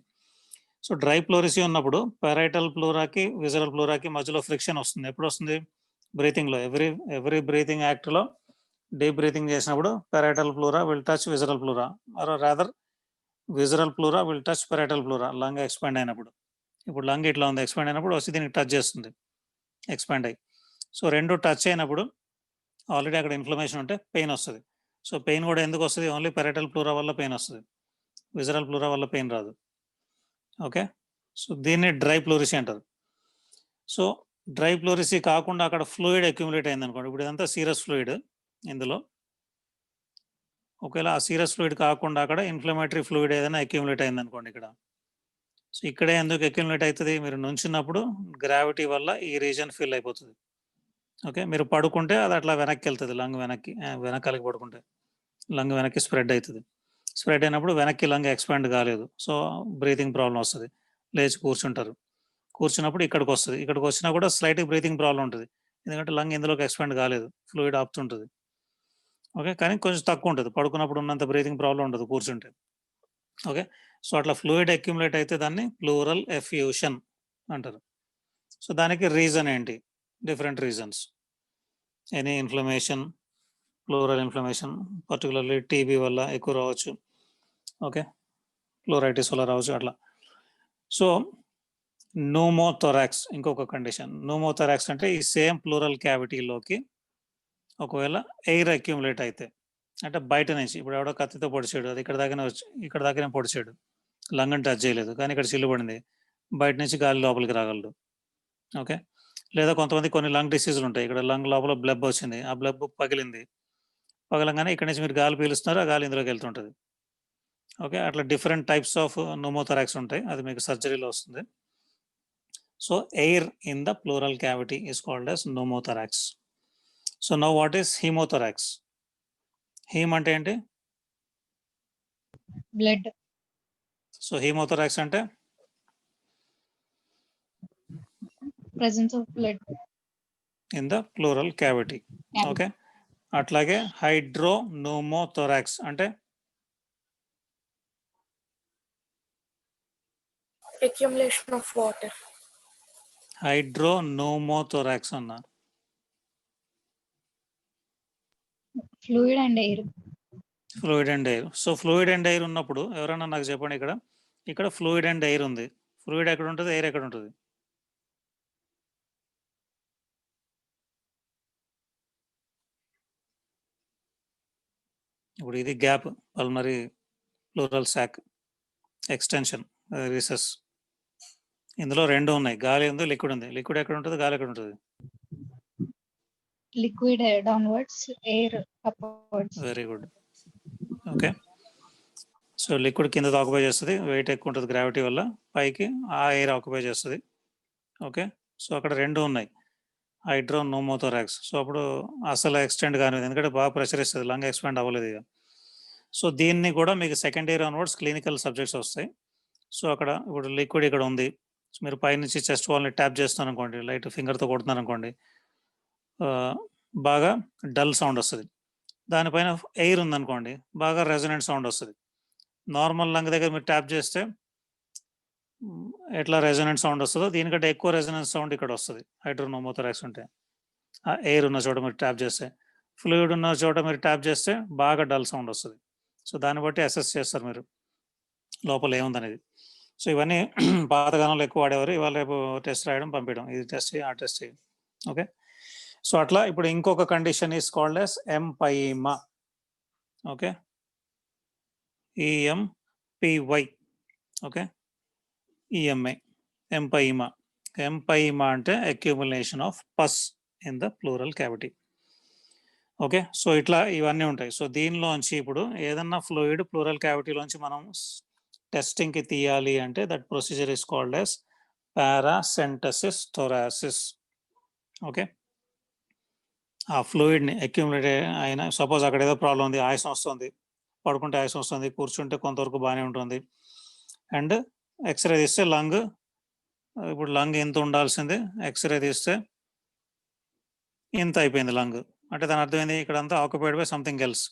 So dry pleurisy ఉన్నప్పుడు పెరైటల్ ప్లూరాకి విజరల్ ప్లూరాకి మధ్యలో ఫ్రిక్షన్ వస్తుంది. ఎప్పుడు వస్తుంది? బ్రీతింగ్లో. ఎవ్రీ బ్రీతింగ్ యాక్ట్లో డీప్ బ్రీతింగ్ చేసినప్పుడు parietal pleura will touch visceral pleura, or rather visceral pleura will touch parietal pleura. Lung expand అయినప్పుడు, ఇప్పుడు lung ఇట్లా ఉంది, ఎక్స్పాండ్ అయినప్పుడు వచ్చి దీనికి టచ్ చేస్తుంది, ఎక్స్పాండ్ అయ్యి. సో రెండు టచ్ అయినప్పుడు ఆల్రెడీ అక్కడ ఇన్ఫ్లమేషన్ ఉంటే పెయిన్ వస్తుంది. సో పెయిన్ కూడా ఎందుకు వస్తుంది? ఓన్లీ పెరైటల్ ప్లూరా వల్ల పెయిన్ వస్తుంది, విజరల్ ప్లూరా వల్ల పెయిన్ రాదు. ఓకే, సో దీన్ని డ్రై ప్లూరిసి అంటారు. సో డ్రై ప్లూరిసి కాకుండా అక్కడ ఫ్లూయిడ్ అక్యుములేట్ అయింది అనుకోండి, ఇప్పుడు ఇదంతా సీరస్ ఫ్లూయిడ్ ఇందులో. ఒకవేళ ఆ సీరస్ ఫ్లూయిడ్ కాకుండా అక్కడ ఇన్ఫ్లమేటరీ ఫ్లూయిడ్ ఏదైనా అక్యుములేట్ అయింది అనుకోండి ఇక్కడ. సో ఇక్కడే ఎందుకు అక్యుములేట్ అవుతుంది? మీరు నుంచినప్పుడు గ్రావిటీ వల్ల ఈ రీజన్ ఫిల్ అయిపోతుంది. ఓకే, మీరు పడుకుంటే అది అట్లా వెనక్కి వెళ్తుంది, లంగ్ వెనక్కి, వెనకాలకి పడుకుంటే లంగ్ వెనక్కి స్ప్రెడ్ అవుతుంది. స్ప్రెడ్ అయినప్పుడు వెనక్కి లంగ్ ఎక్స్పాండ్ కాలేదు, సో బ్రీతింగ్ ప్రాబ్లం వస్తుంది. లేచి కూర్చుంటారు, కూర్చున్నప్పుడు ఇక్కడికి వస్తుంది, ఇక్కడికి వచ్చినా కూడా స్లైట్ బ్రీతింగ్ ప్రాబ్లం ఉంటుంది, ఎందుకంటే లంగ్ ఇందులోకి ఎక్స్పాండ్ కాలేదు, ఫ్లూయిడ్ ఆపుతుంటుంది. ఓకే, కానీ కొంచెం తక్కువ ఉంటుంది, పడుకున్నప్పుడు ఉన్నంత బ్రీతింగ్ ప్రాబ్లం ఉండదు కూర్చుంటే. ఓకే, సో అట్లా ఫ్లూయిడ్ అక్యుములేట్ అయితే దాన్ని ప్లూరల్ ఎఫ్యూషన్ అంటారు. సో దానికి రీజన్ ఏంటి? Different reasons. Any inflammation, pleural inflammation, particularly TB వల్ల ఎక్కువ రావచ్చు, ఓకే, ప్లూరైటిస్ వల్ల రావచ్చు అట్లా. సో న్యూమోథొరాక్స్ ఇంకొక కండిషన్. న్యూమోథొరాక్స్ అంటే ఈ సేమ్ ప్లూరల్ క్యావిటీలోకి ఒకవేళ ఎయిర్ అక్యుములేట్ అయితే, అంటే బయట నుంచి ఇప్పుడు ఎవడో కత్తితో పొడిచాడు, అది ఇక్కడ దాకానే వచ్చి ఇక్కడ దాకానే పొడిచాడు, లంగ్ టచ్ చేయలేదు, కానీ ఇక్కడ చిల్లు పడింది, బయట నుంచి గాలి లోపలికి రాగలడు. ఓకే, లేదా కొంతమంది కొన్ని లంగ్ డిసీజులు ఉంటాయి, ఇక్కడ లంగ్ లోపల బ్లబ్ వచ్చింది, ఆ బ్లబ్ పగిలింది, పగలంగానే ఇక్కడ నుంచి మీరు గాలి పీలుస్తున్నారు, ఆ గాలి ఇందులోకి వెళ్తుంటుంది. ఓకే, అట్లా డిఫరెంట్ టైప్స్ ఆఫ్ న్యూమోథొరాక్స్ ఉంటాయి, అది మీకు సర్జరీలో వస్తుంది. So air in the pleural cavity is called as pneumothorax. So now what is haemothorax? Haem అంటే ఏంటి? బ్లడ్. సో హీమోథొరాక్స్ అంటే presence of blood in the pleural cavity. Okay, అట్లాగే hydropneumothorax అంటే accumulation of water. హైడ్రోన్యూమోథొరాక్స్ అన్న fluid and air. Fluid and air. So fluid and air ఉన్నప్పుడు ఎవరైనా నాకు చెప్పండి, ఇక్కడ ఫ్లూయిడ్ అండ్ ఎయిర్ ఉంది, ఫ్లూయిడ్ ఎక్కడ ఉంటుంది, ఎయిర్ ఎక్కడ ఉంటుంది? ఇప్పుడు ఇది గ్యాప్, పల్మరీ ప్లూరల్ సాక్ ఎక్స్టెన్షన్, రీసెస్. ఇందులో రెండు ఉన్నాయి, గాలి ఉంది, లిక్విడ్ ఉంది. లిక్విడ్ ఎక్కడ ఉంటుంది, గాలి ఎక్కడ ఉంటుంది? Liquid downwards, air upwards. Very good. Okay, so liquid కింద ఆక్యుపై చేస్తుంది, వెయిట్ ఎక్కువ ఉంటుంది గ్రావిటీ వల్ల, పైకి ఆ ఎయిర్ ఆక్యుపై చేస్తుంది. ఓకే, సో అక్కడ రెండు ఉన్నాయి, హైడ్రోన్యూమోథొరాక్స్. సో అప్పుడు అసలు ఎక్స్టెండ్ కానీ, ఎందుకంటే బాగా ప్రెషర్ ఇస్తుంది, లంగ్ ఎక్స్పాండ్ అవ్వలేదు ఇక. సో దీన్ని కూడా మీకు second year onwards clinical subjects వస్తాయి. సో అక్కడ ఇప్పుడు లిక్విడ్ ఇక్కడ ఉంది, మీరు పైనుంచి చెస్ట్ వాల్ని ట్యాప్ చేస్తున్నారు అనుకోండి, లైట్ ఫింగర్తో కొడుతున్నారు అనుకోండి, బాగా డల్ సౌండ్ వస్తుంది. దానిపైన ఎయిర్ ఉందనుకోండి, బాగా రెజొనెంట్ సౌండ్ వస్తుంది. నార్మల్ లంగ్ దగ్గర మీరు ట్యాప్ చేస్తే ఎట్లా రెజొనెంట్ సౌండ్ వస్తుందో దీనికంటే ఎక్కువ రెజొనెంట్ సౌండ్ ఇక్కడ వస్తుంది హైడ్రోన్యూమోథొరాక్స్ ఉంటే. ఆ ఎయిర్ ఉన్న చోట మీరు ట్యాప్ చేస్తే, ఫ్లూయిడ్ ఉన్న చోట మీరు ట్యాప్ చేస్తే బాగా డల్ సౌండ్ వస్తుంది. సో దాన్ని బట్టి అసెస్ చేస్తారు మీరు లోపల ఏముందనేది. సో ఇవన్నీ పాతకాలంలో ఎక్కువ వాడేవారు, ఇవాళ రేపు టెస్ట్ రాయడం పంపించడం, ఇది టెస్ట్ చేయి, ఆ టెస్ట్ చేయి. ఓకే, సో అట్లా ఇప్పుడు ఇంకొక condition is called as empyema. Okay, EMPY. Okay, EMI, empyema. Empyema అంటే accumulation of pus in the pleural cavity. Okay, so ఇట్లా ఇవన్నీ ఉంటాయి. సో దీనిలోంచి ఇప్పుడు ఏదన్నా ఫ్లూయిడ్ ప్లూరల్ క్యావిటీలోంచి మనం టెస్టింగ్కి తీయాలి అంటే that procedure is called as paracentesis thoracis. Okay, ఆ ఫ్లూయిడ్ని అక్యూములేట్ అయిన సపోజ్ అక్కడ ఏదో ప్రాబ్లం ఉంది, ఆయాసం వస్తుంది, పడుకుంటే ఆయాసం వస్తుంది, కూర్చుంటే కొంతవరకు బాగానే ఉంటుంది, అండ్ ఎక్స్రే తీస్తే లంగ్, ఇప్పుడు లంగ్ ఎంత ఉండాల్సింది, ఎక్స్రే తీస్తే ఇంత అయిపోయింది లంగ్, అంటే దాని అర్థం ఏంది, ఇక్కడ అంతా occupied by something else.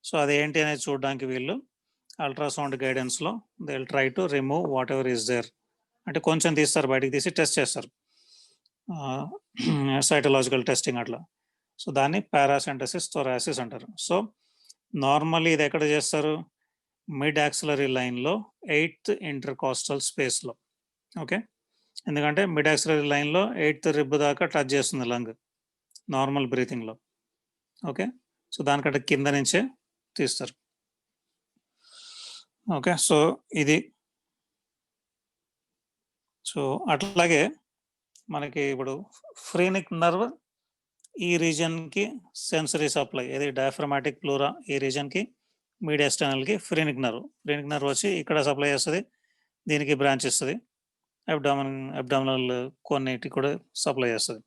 So అది ఏంటి అనేది చూడడానికి వీళ్ళు అల్ట్రాసౌండ్ గైడెన్స్లో they will try to remove whatever is there, అంటే కొంచెం తీస్తారు, బయటికి తీసి టెస్ట్ చేస్తారు, సైటలాజికల్ టెస్టింగ్ అట్లా. సో దాన్ని పారాసెంటసిస్ థొరాసిస్ అంటారు. సో నార్మల్లీ ఇది ఎక్కడ చేస్తారు, మిడ్ యాక్సిలరీ లైన్లో 8th ఇంటర్కాస్టల్ స్పేస్లో. ఓకే, ఎందుకంటే మిడ్ యాక్సిలరీ లైన్లో 8th రిబ్ దాకా టచ్ చేస్తుంది లంగ్ నార్మల్ బ్రీతింగ్లో. ఓకే, సో దానికంటే కింద నుంచే తీస్తారు. ఓకే, సో ఇది. సో అట్లాగే మనకి ఇప్పుడు ఫ్రీనిక్ నర్వ్ ఈ రీజన్కి సెన్సరీ సప్లై, ఏది డయాఫ్రమాటిక్ ప్లూరా ఈ రీజన్కి, మీడియాస్టర్నల్కి ఫ్రీనిక్ నర్వ్ వచ్చి ఇక్కడ సప్లై చేస్తుంది, దీనికి బ్రాంచ్ ఇస్తుంది, అబ్డామినల్ కొన్నిటి కూడా సప్లై చేస్తుంది.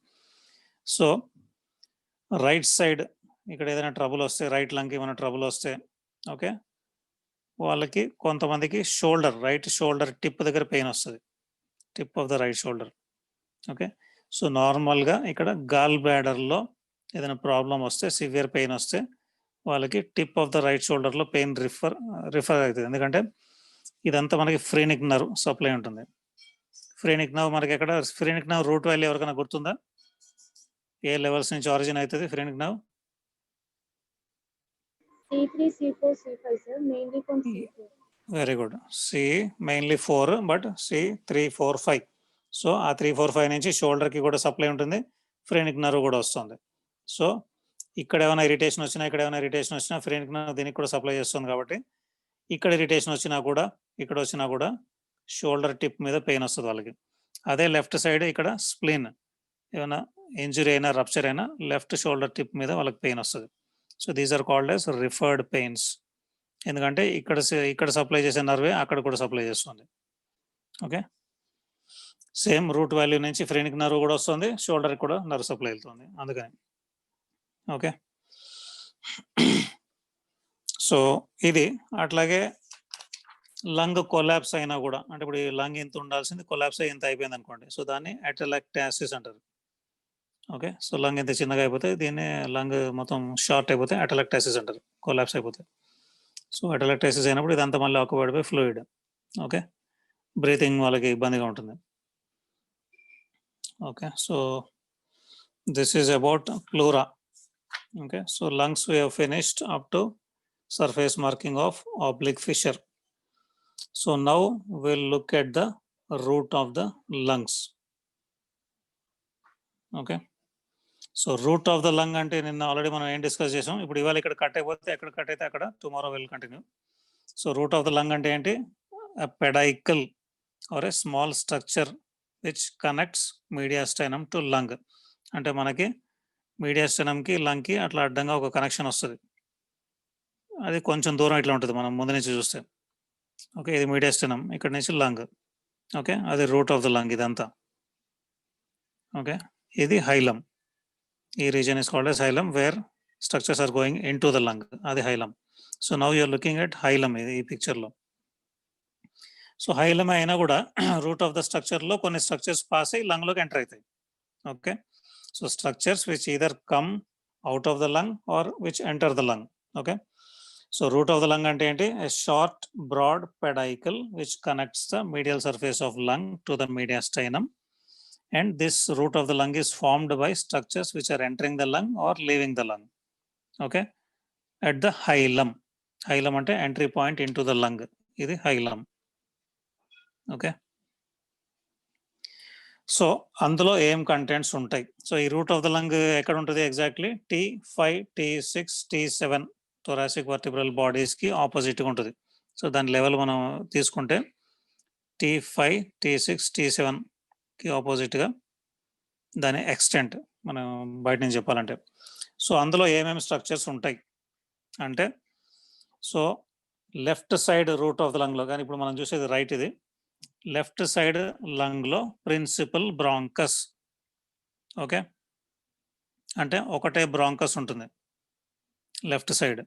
సో రైట్ సైడ్ ఇక్కడ ఏదైనా ట్రబుల్ వస్తే, రైట్ లంగ్కి ఏమైనా ట్రబుల్ వస్తే, ఓకే, వాళ్ళకి కొంతమందికి షోల్డర్, రైట్ షోల్డర్ టిప్ దగ్గర పెయిన్ వస్తుంది, tip of the right shoulder. Okay, so నార్మల్గా ఇక్కడ గాల్ బ్లాడర్లో ఏదైనా ప్రాబ్లం వస్తే, సివియర్ పెయిన్ వస్తే వాళ్ళకి టిప్ ఆఫ్ ద రైట్ షోల్డర్లో పెయిన్ రిఫర్ అవుతుంది, ఎందుకంటే ఇదంతా మనకి ఫ్రీనిక్ నర్వ్ సప్లై ఉంటుంది. ఫ్రీనిక్ నర్వ్ మనకి ఎక్కడ, ఫ్రీనిక్ నర్వ్ రూట్ వాల్యూ ఎవరికైనా గుర్తుందా, ఏ లెవెల్స్ నుంచి ఆరిజిన్ అవుతుంది phrenic nerve? C3, C4, C5 sir, mainly from C4. Very good. C mainly 4, but C3, 4, 5. So ఆ 3, 4, 5 నుంచి షోల్డర్కి కూడా సప్లై ఉంటుంది, ఫ్రీనిక్ నర్వ్ కూడా వస్తుంది. సో ఇక్కడ ఏమైనా ఇరిటేషన్ వచ్చినా, ఇక్కడ ఏమైనా ఇరిటేషన్ వచ్చినా ఫ్రీనిక్ నర్వ్ దీనికి కూడా సప్లై చేస్తుంది, కాబట్టి ఇక్కడ ఇరిటేషన్ వచ్చినా కూడా, ఇక్కడ వచ్చినా కూడా షోల్డర్ టిప్ మీద పెయిన్ వస్తుంది వాళ్ళకి. అదే లెఫ్ట్ సైడ్ ఇక్కడ స్ప్లీన్ ఏమైనా ఇంజురీ అయినా, రప్చర్ అయినా లెఫ్ట్ షోల్డర్ టిప్ మీద వాళ్ళకి పెయిన్ వస్తుంది. So these are called as referred pains, ఎందుకంటే ఇక్కడ సప్లై చేసే నర్వే అక్కడ కూడా సప్లై చేస్తుంది. ఓకే, సేమ్ రూట్ వాల్యూ నుంచి ఫ్రీనిక్ నర్వ్ కూడా వస్తుంది, షోల్డర్కి కూడా నర్వ్ సప్లై వెళ్తుంది, అందుకని. ఓకే, సో ఇది. అట్లాగే లంగ్ కొలాప్స్ అయినా కూడా, అంటే ఇప్పుడు ఈ లంగ్ ఎంత ఉండాల్సింది కొలాప్స్ అయ్యి ఎంత అయిపోయింది అనుకోండి, సో దాన్ని అటలాక్టాసిస్ అంటారు. ఓకే, సో లంగ్ ఎంత చిన్నగా అయిపోతే, దీన్ని లంగ్ మొత్తం షార్ట్ అయిపోతే అటలాక్టాసిస్ అంటారు, కొలాప్స్ అయిపోతే. సో అటలాక్టాసిస్ అయినప్పుడు ఇదంతా మళ్ళీ occupied by fluid. Okay, breathing వాళ్ళకి ఇబ్బందిగా ఉంటుంది. Okay, so this is about pleura. Okay, so lungs we have finished up to surface marking of oblique fissure. So now we'll look at the root of the lungs. Okay, so root of the lung అంటే నిన్న already మనం ఏం discuss చేసాం, ఇప్పుడు ఇవాళ ఇక్కడ cut అయిపోతే ఎక్కడ కట్ అయితే అక్కడ, tomorrow will continue. So root of the lung అంటే ఏంటి, pedicle or a small structure which connects mediastinum to lung. అంటే మనకి మీడియాస్టైనమ్కి లంగ్కి అట్లా అడ్డంగా ఒక కనెక్షన్ వస్తుంది, అది కొంచెం దూరం ఇట్లా ఉంటుంది మనం ముందు నుంచి చూస్తే. ఓకే, ఇది మీడియాస్టైనమ్, ఇక్కడ నుంచి లంగ్. ఓకే, అది రూట్ ఆఫ్ ద లంగ్ ఇదంతా. ఓకే, ఇది హైలం, ఈ region is called as hilum, where structures are going into the lung, అది hilum. So now you're looking at hilum, ఇది ఈ పిక్చర్లో. సో హైలం అయినా కూడా రూట్ ఆఫ్ ద స్ట్రక్చర్లో కొన్ని స్ట్రక్చర్స్ పాస్ అయ్యి లంగ్లోకి ఎంటర్ అవుతాయి. Okay, so structures which either come out of the lung or which enter the lung. Okay, so root of the lung అంటే ఏంటి, a short broad pedicel which connects the medial surface of lung to the mediastinum, and this root of the lung is formed by structures which are entering the lung or leaving the lung. Okay, at the hilum. Hilum అంటే entry point into the lung, ఇది hilum. Okay, so అందులో ఏం contents ఉంటాయి. So ఈ route of the lung ఎక్కడ ఉంటుంది exactly, T5, T6, T7 thoracic vertebral బాడీస్కి ఆపోజిట్గా ఉంటుంది. సో దాని లెవెల్ మనం తీసుకుంటే T5, T6, T7కి ఆపోజిట్గా దాని ఎక్స్టెంట్ మనం బయట నుంచి చెప్పాలంటే. సో అందులో ఏమేమి స్ట్రక్చర్స్ ఉంటాయి అంటే, so left side root of the లంగ్లో, కానీ ఇప్పుడు మనం చూసేది రైట్, ఇది లెఫ్ట్ సైడ్ లంగ్లో ప్రిన్సిపల్ బ్రాంకస్. ఓకే, అంటే ఒకటే బ్రాంకస్ ఉంటుంది left side.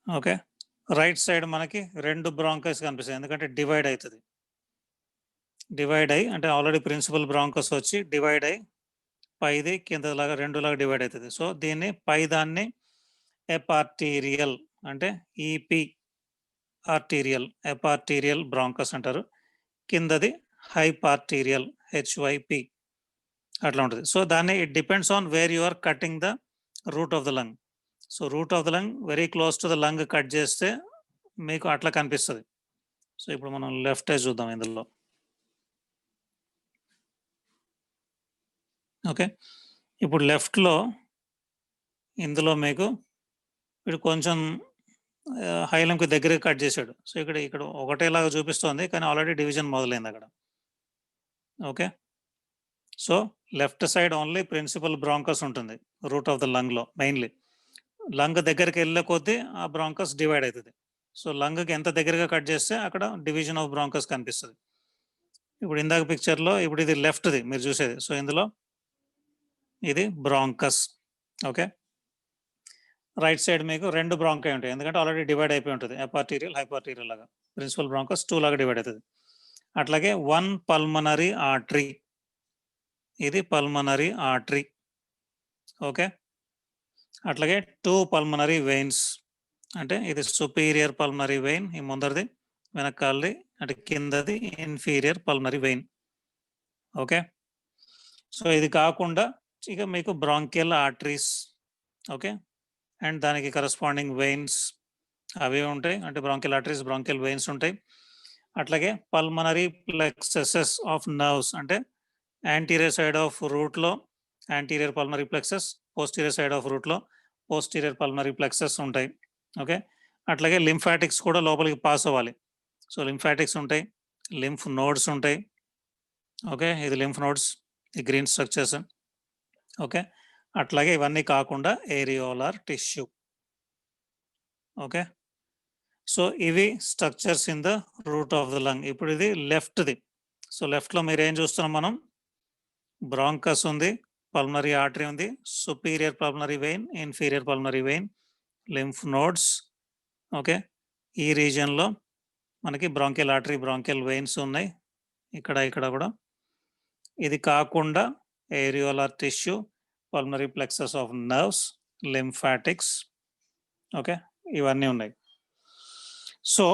Okay, right side మనకి 2 బ్రాంకస్ కనిపిస్తాయి, ఎందుకంటే డివైడ్ అవుతుంది. డివైడ్ అయ్యి అంటే ఆల్రెడీ ప్రిన్సిపల్ బ్రాంకస్ వచ్చి డివైడ్ అయ్యి పైది కిందలాగా 2 లాగా డివైడ్ అవుతుంది. సో దీన్ని పైదాన్ని ఎపార్టీరియల్ అంటే ఈపి ఆర్టీరియల్, ఎపార్టీరియల్ బ్రాంకస్ అంటారు. కిందది హైపార్టీరియల్, హెచ్వైపి అట్లా ఉంటుంది. సో దాన్ని it depends on where you are cutting the root of the lung. So root of the lung very close to the lung cut చేస్తే మీకు అట్లా కనిపిస్తుంది. సో ఇప్పుడు మనం లెఫ్ట్ ఐ చూద్దాం ఇందులో. ఓకే, ఇప్పుడు లెఫ్ట్లో ఇందులో మీకు ఇప్పుడు కొంచెం హైలంకి దగ్గరగా కట్ చేశాడు. సో ఇక్కడ ఒకటేలాగా చూపిస్తోంది, కానీ ఆల్రెడీ డివిజన్ మొదలైంది అక్కడ. Okay, so left side only principal bronchus ఉంటుంది రూట్ ఆఫ్ ద లంగ్లో. మెయిన్లీ లంగ్ దగ్గరికి వెళ్ళే కొద్దీ ఆ బ్రాంకస్ డివైడ్ అవుతుంది. సో లంగ్కి ఎంత దగ్గరగా కట్ చేస్తే అక్కడ డివిజన్ ఆఫ్ బ్రాంకస్ కనిపిస్తుంది. ఇప్పుడు ఇందాక పిక్చర్లో ఇప్పుడు ఇది లెఫ్ట్ది మీరు చూసేది. సో ఇందులో ఇది బ్రాంకస్. ఓకే, రైట్ సైడ్ మీకు 2 బ్రాంకై ఉంటాయి, ఎందుకంటే ఆల్రెడీ డివైడ్ అయిపోయి ఉంటుంది, ఎపార్టీరియల్ హైపార్టీరియల్ లాగా. ప్రిన్సిపల్ బ్రాంకస్ 2 లాగా డివైడ్ అవుతుంది. అట్లాగే 1 పల్మనరీ ఆర్టరీ, ఇది పల్మనరీ ఆర్టరీ. ఓకే, అట్లాగే 2 పల్మనరీ వెయిన్స్, అంటే ఇది సుపీరియర్ పల్మనరీ వెయిన్, ఈ ముందరిది, వెనకాలది అంటే కిందది inferior pulmonary vein. Okay, so ఇది కాకుండా ఇక మీకు బ్రాంకియల్ ఆర్టరీస్. ఓకే, అండ్ దానికి కరస్పాండింగ్ వెయిన్స్ అవి ఉంటాయి, అంటే బ్రాంకియల్ ఆర్టరీస్, బ్రాంకియల్ వెయిన్స్ ఉంటాయి. అట్లాగే పల్మనరీ ప్లెక్సెసెస్ ఆఫ్ నర్వ్స్, అంటే యాంటీరియర్ సైడ్ ఆఫ్ రూట్లో anterior pulmonary plexus, posterior side of రూట్లో పోస్టీరియర్ పల్మనరీ ప్లెక్సెస్ ఉంటాయి. ఓకే, అట్లాగే లింఫాటిక్స్ కూడా లోపలికి పాస్ అవ్వాలి. సో లింఫాటిక్స్ ఉంటాయి, లింఫ్ నోడ్స్ ఉంటాయి. ఓకే, ఇది లింఫ్ నోడ్స్, ఈ గ్రీన్ స్ట్రక్చర్స్. ఓకే, అట్లాగే ఇవన్నీ కాకుండా ఏరియోలార్ టిష్యూ. ఓకే, సో ఇవి structures in the root of the lung. ఇప్పుడు ఇది లెఫ్ట్ది. సో లెఫ్ట్లో మీరు ఏం చూస్తున్నాం మనం, బ్రాంకస్ ఉంది, పల్మనరీ ఆర్టరీ ఉంది, superior pulmonary vein, inferior pulmonary vein, lymph nodes. Okay, ఈ రీజియన్లో మనకి బ్రాంకియల్ ఆర్టరీ, బ్రాంకియల్ వెయిన్స్ ఉన్నాయి, ఇక్కడ కూడా. ఇది కాకుండా areolar tissue, pulmonary plexus of nerves, lymphatics. Okay, ఇవన్నీ ఉన్నాయి. సో